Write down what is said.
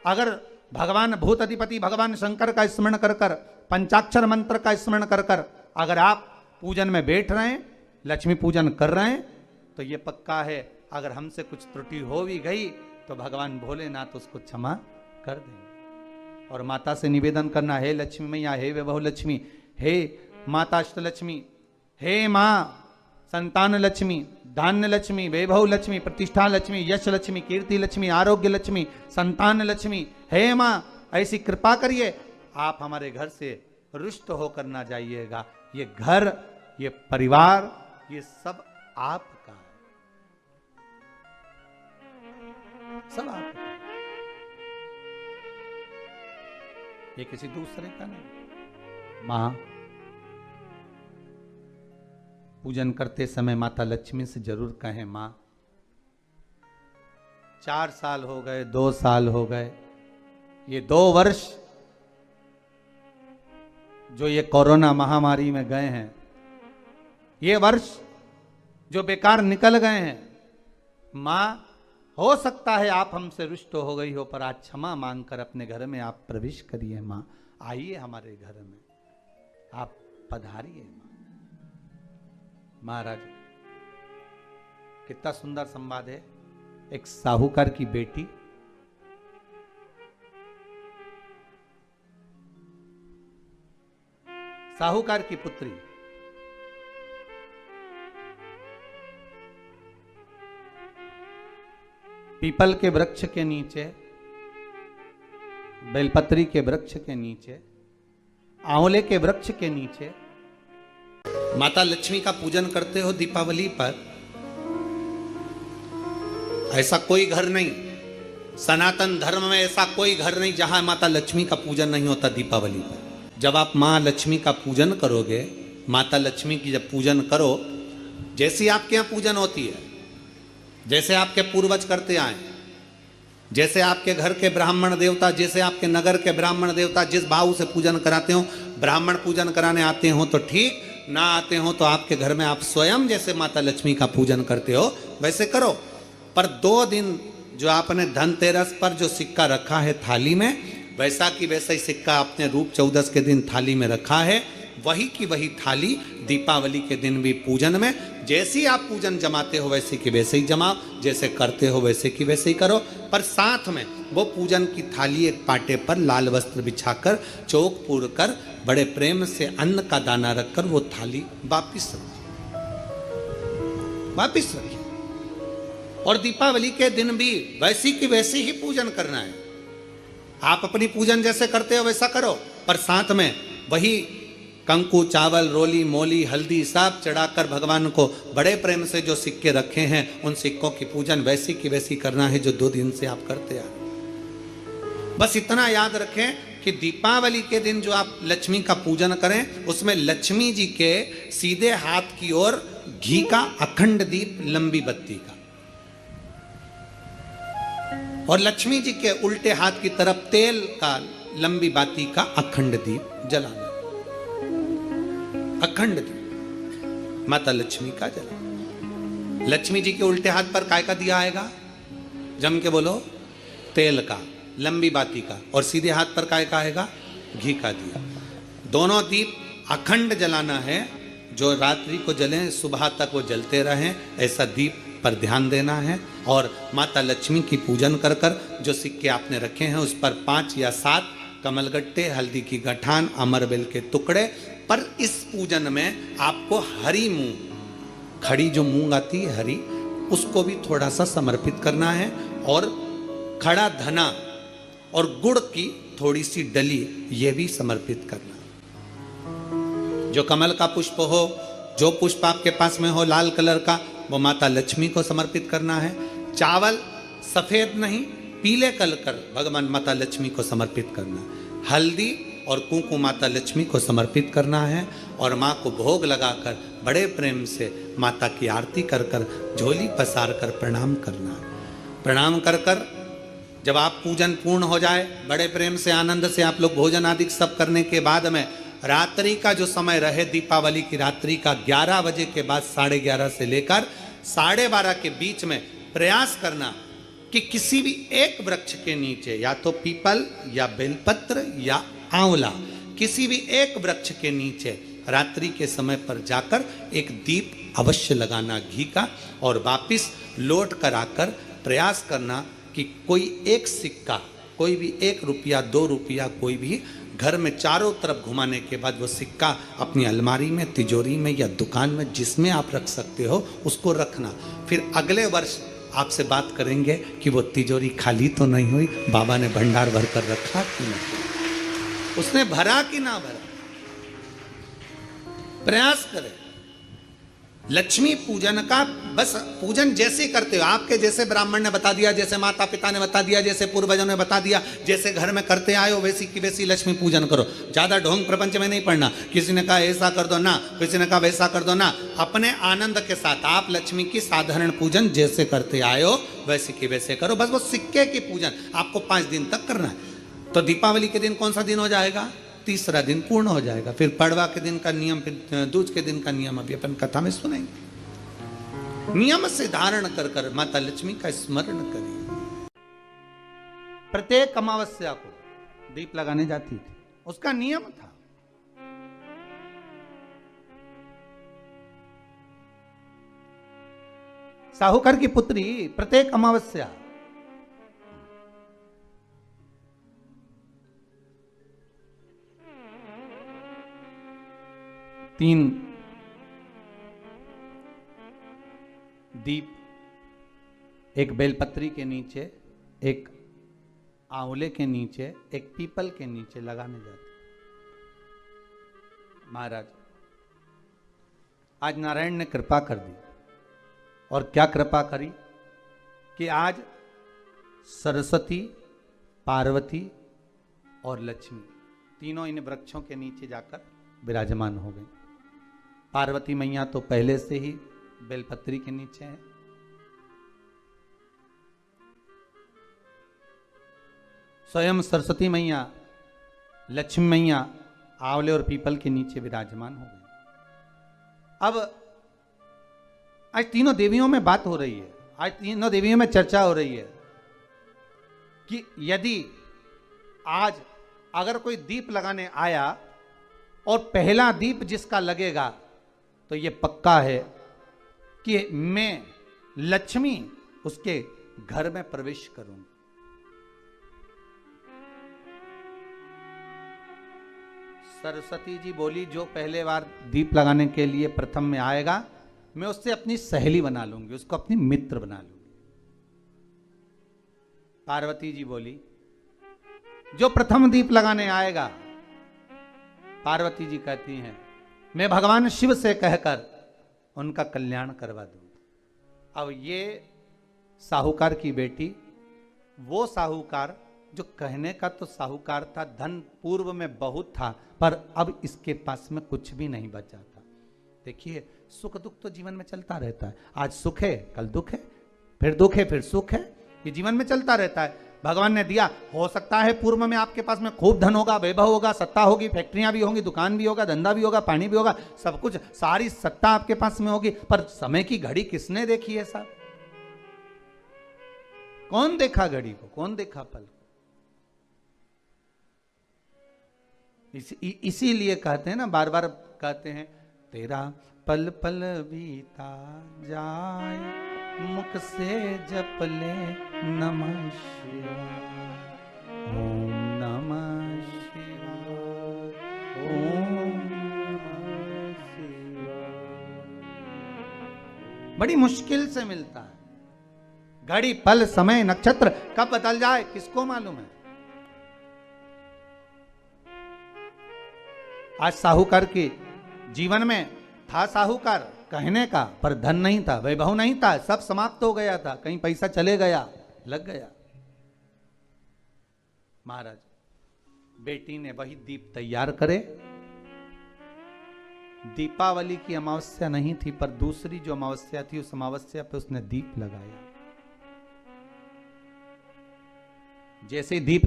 अगर भगवान भूत अधिपति भगवान शंकर का स्मरण कर कर, पंचाक्षर मंत्र का स्मरण कर कर अगर आप पूजन में बैठ रहे हैं, लक्ष्मी पूजन कर रहे हैं, तो ये पक्का है अगर हमसे कुछ त्रुटि हो भी गई तो भगवान भोलेनाथ उसको क्षमा कर देंगे। और माता से निवेदन करना, हे लक्ष्मी मैया, हे वैभव लक्ष्मी, हे माता अष्टलक्ष्मी, हे माँ संतान लक्ष्मी, धान्य लक्ष्मी, वैभव लक्ष्मी, प्रतिष्ठा लक्ष्मी, यश लक्ष्मी, कीर्ति लक्ष्मी, आरोग्य लक्ष्मी, संतान लक्ष्मी, हे माँ ऐसी कृपा करिए, आप हमारे घर से रुष्ट होकर ना जाइएगा। ये घर, ये परिवार, ये सब आपका है, सब आपका, ये किसी दूसरे का नहीं। मां पूजन करते समय माता लक्ष्मी से जरूर कहें, मां 4 साल हो गए, 2 साल हो गए, ये 2 वर्ष जो ये कोरोना महामारी में गए हैं, ये वर्ष जो बेकार निकल गए हैं, मां हो सकता है आप हमसे रुष्ट हो गई हो, पर आज क्षमा मांगकर अपने घर में आप प्रवेश करिए। मां आइए हमारे घर में, आप पधारिए। मां महाराज कितना सुंदर संवाद है। एक साहूकार की बेटी साहूकार की पुत्री पीपल के वृक्ष के नीचे, बेलपत्री के वृक्ष के नीचे, आंवले के वृक्ष के नीचे माता लक्ष्मी का पूजन करते हो दीपावली पर। ऐसा कोई घर नहीं, सनातन धर्म में ऐसा कोई घर नहीं जहां माता लक्ष्मी का पूजन नहीं होता दीपावली पर। जब आप मां लक्ष्मी का पूजन करोगे, माता लक्ष्मी की जब पूजन करो, जैसी आपके यहां पूजन होती है, जैसे आपके पूर्वज करते आए, जैसे आपके घर के ब्राह्मण देवता, जैसे आपके नगर के ब्राह्मण देवता जिस भाव से पूजन कराते हो, ब्राह्मण पूजन कराने आते हो तो ठीक, ना आते हो तो आपके घर में आप स्वयं जैसे माता लक्ष्मी का पूजन करते हो वैसे करो। पर 2 दिन जो आपने धनतेरस पर जो सिक्का रखा है थाली में, वैसा की वैसा ही सिक्का आपने रूप 14 के दिन थाली में रखा है, वही की वही थाली दीपावली के दिन भी पूजन में जैसी आप पूजन जमाते हो वैसे की वैसे ही जमाओ, जैसे करते हो वैसे की वैसे ही करो। पर साथ में वो पूजन की थाली एक पाटे पर लाल वस्त्र बिछाकर, चौक पूर कर, बड़े प्रेम से अन्न का दाना रखकर वो थाली वापिस रखिए। और दीपावली के दिन भी वैसी की वैसी ही पूजन करना है। आप अपनी पूजन जैसे करते हो वैसा करो, पर साथ में वही कंकु, चावल, रोली, मोली, हल्दी सब चढ़ाकर भगवान को बड़े प्रेम से जो सिक्के रखे हैं उन सिक्कों की पूजन वैसी की वैसी करना है जो 2 दिन से आप करते आ। बस इतना याद रखें कि दीपावली के दिन जो आप लक्ष्मी का पूजन करें, उसमें लक्ष्मी जी के सीधे हाथ की ओर घी का अखंड दीप, लंबी बत्ती का, और लक्ष्मी जी के उल्टे हाथ की तरफ तेल का लंबी बाती का अखंड दीप जलाना। अखंड दीप माता लक्ष्मी का जला। लक्ष्मी जी के उल्टे हाथ पर काय का दिया आएगा? जम के बोलो, तेल का, लंबी बाती का, और सीधे हाथ पर काय का आएगा? घी का दिया। दोनों दीप अखंड जलाना है, जो रात्रि को जलें सुबह तक वो जलते रहें, ऐसा दीप पर ध्यान देना है। और माता लक्ष्मी की पूजन कर कर जो सिक्के आपने रखे हैं उस पर 5 या 7 कमलगट्टे, हल्दी की गठान, अमरबेल के टुकड़े। पर इस पूजन में आपको हरी मूंग, खड़ी जो मूंग आती है हरी, उसको भी थोड़ा सा समर्पित करना है, और खड़ा धना और गुड़ की थोड़ी सी डली ये भी समर्पित करना है। जो कमल का पुष्प हो, जो पुष्प आपके पास में हो लाल कलर का, वो माता लक्ष्मी को समर्पित करना है। चावल सफेद नहीं, पीले कलर कर भगवान माता लक्ष्मी को समर्पित करना है। हल्दी और कुंकु माता लक्ष्मी को समर्पित करना है, और माँ को भोग लगाकर बड़े प्रेम से माता की आरती कर कर, झोली पसार कर प्रणाम करना है। प्रणाम कर कर जब आप पूजन पूर्ण हो जाए, बड़े प्रेम से आनंद से आप लोग भोजन आदि सब करने के बाद में रात्रि का जो समय रहे, दीपावली की रात्रि का 11 बजे के बाद 11:30 से लेकर 12:30 के बीच में प्रयास करना कि किसी भी एक वृक्ष के नीचे, या तो पीपल या बेलपत्र या आंवला, किसी भी एक वृक्ष के नीचे रात्रि के समय पर जाकर एक दीप अवश्य लगाना घी का, और वापिस लौट कर आकर प्रयास करना कि कोई एक सिक्का, कोई भी 1 रुपया 2 रुपया, कोई भी घर में चारों तरफ घुमाने के बाद वो सिक्का अपनी अलमारी में, तिजोरी में या दुकान में जिसमें आप रख सकते हो उसको रखना। फिर अगले वर्ष आपसे बात करेंगे कि वो तिजोरी खाली तो नहीं हुई, बाबा ने भंडार भर कर रखा कि नहीं, उसने भरा कि ना भरा। प्रयास करें। लक्ष्मी पूजन का बस पूजन जैसे करते हो, आपके जैसे ब्राह्मण ने बता दिया, जैसे माता पिता ने बता दिया, जैसे पूर्वजों ने बता दिया, जैसे घर में करते आए हो वैसी की वैसी लक्ष्मी पूजन करो। ज्यादा ढोंग प्रपंच में नहीं पड़ना, किसी ने कहा ऐसा कर दो ना, किसी ने कहा वैसा कर दो ना। अपने आनंद के साथ आप लक्ष्मी की साधारण पूजन जैसे करते आए हो वैसे की वैसे करो। बस वो सिक्के की पूजन आपको 5 दिन तक करना है। तो दीपावली के दिन कौन सा दिन हो जाएगा? तीसरा दिन पूर्ण हो जाएगा। फिर पड़वा के दिन का नियम, फिर दूज के दिन का नियम अभी अपन कथा में सुनेंगे। नियम से धारण कर कर माता लक्ष्मी का स्मरण करिए। प्रत्येक अमावस्या को दीप लगाने जाती थी, उसका नियम था। साहूकार की पुत्री प्रत्येक अमावस्या तीन दीप, एक बेलपत्री के नीचे, एक आंवले के नीचे, एक पीपल के नीचे लगाने जाते। महाराज आज नारायण ने कृपा कर दी, और क्या कृपा करी कि आज सरस्वती, पार्वती और लक्ष्मी तीनों इन वृक्षों के नीचे जाकर विराजमान हो गई। पार्वती मैया तो पहले से ही बेलपत्री के नीचे है, स्वयं सरस्वती मैया, लक्ष्मी मैया आंवले और पीपल के नीचे विराजमान हो गई। अब आज तीनों देवियों में बात हो रही है, आज तीनों देवियों में चर्चा हो रही है कि यदि आज अगर कोई दीप लगाने आया और पहला दीप जिसका लगेगा तो ये पक्का है कि मैं लक्ष्मी उसके घर में प्रवेश करूंगी। सरस्वती जी बोली, जो पहले बार दीप लगाने के लिए प्रथम में आएगा मैं उससे अपनी सहेली बना लूंगी, उसको अपनी मित्र बना लूंगी। पार्वती जी बोली, जो प्रथम दीप लगाने आएगा, पार्वती जी कहती हैं मैं भगवान शिव से कहकर उनका कल्याण करवा दूंगी। अब ये साहूकार की बेटी, वो साहूकार जो कहने का तो साहूकार था, धन पूर्व में बहुत था, पर अब इसके पास में कुछ भी नहीं बचा था। देखिए सुख दुख तो जीवन में चलता रहता है, आज सुख है कल दुख है, फिर दुख है फिर सुख है, ये जीवन में चलता रहता है। भगवान ने दिया, हो सकता है पूर्व में आपके पास में खूब धन होगा, वैभव होगा, सत्ता होगी, फैक्ट्रियां भी होंगी, दुकान भी होगा, धंधा भी होगा, पानी भी होगा, सब कुछ, सारी सत्ता आपके पास में होगी, पर समय की घड़ी किसने देखी है साहब? कौन देखा घड़ी को, कौन देखा पल को? इसीलिए कहते हैं ना, बार बार कहते हैं, तेरा पल पल बीता जाए, मुख से जप ले नमः शिवाय, ओम नमः शिवाय, ओम नमः शिवाय। बड़ी मुश्किल से मिलता है। घड़ी पल समय नक्षत्र कब बदल जाए किसको मालूम है? आज साहूकार के जीवन में था साहूकार कहने का, पर धन नहीं था, वैभव नहीं था, सब समाप्त हो गया था, कहीं पैसा चले गया, लग गया। महाराज बेटी ने वही दीप तैयार करे। दीपावली की अमावस्या नहीं थी, पर दूसरी जो अमावस्या थी उस अमावस्या पे उसने दीप लगाया। जैसे दीप